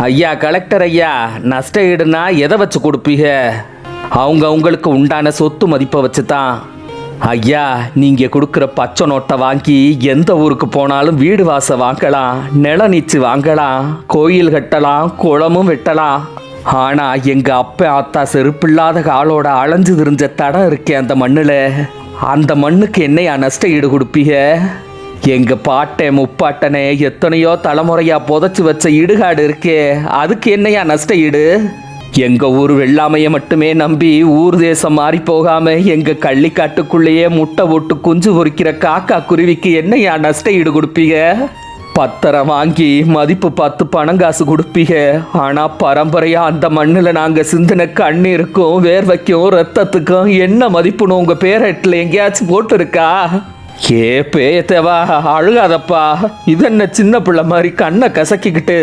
ஐயா கலெக்டர் ஐயா, நஷ்ட ஈடுனா எதை வச்சு கொடுப்பீங்க? அவங்களுக்கு உண்டான சொத்து மதிப்பை வச்சு தான். ஐயா, நீங்கள் கொடுக்குற பச்சை நோட்டை வாங்கி எந்த ஊருக்கு போனாலும் வீடு வாச வாங்கலாம், நில நீச்சு வாங்கலாம், கோயில் கட்டலாம், குளமும் வெட்டலாம். ஆனால் எங்கள் அப்பா ஆத்தா செருப்பில்லாத காலோட அலைஞ்சு திரிஞ்ச தடம் இருக்கே அந்த மண்ணில், அந்த மண்ணுக்கு என்னையா நஷ்ட ஈடு கொடுப்பீங்க? எங்கள் பாட்டை முப்பாட்டனே எத்தனையோ தலைமுறையாக புதைச்சி வச்ச இடுகாடு இருக்கே, அதுக்கு என்னையா நஷ்ட ஈடு? எங்கள் ஊர் வெள்ளாமையை மட்டுமே நம்பி ஊர் தேசம் மாறி போகாமல் எங்கள் கள்ளிக்காட்டுக்குள்ளேயே முட்டை போட்டு குஞ்சு பொறிக்கிற காக்கா குருவிக்கு என்னையா நஷ்ட ஈடு கொடுப்பீங்க? பத்திரம் வாங்கி மதிப்பு பார்த்து பணம் காசு கொடுப்பீங்க. ஆனால் பரம்பரையாக அந்த மண்ணில் நாங்கள் சிந்தின கண்ணீருக்கும் வேர்வைக்கும் ரத்தத்துக்கும் என்ன மதிப்புன்னு உங்கள் பேரட்டில் எங்கேயாச்சும் போட்டுருக்கா? ஏ பேயத்தேவா, அழுகாதப்பா. இது என்ன சின்ன பிள்ளை மாதிரி கண்ணை கசக்கிக்கிட்டு?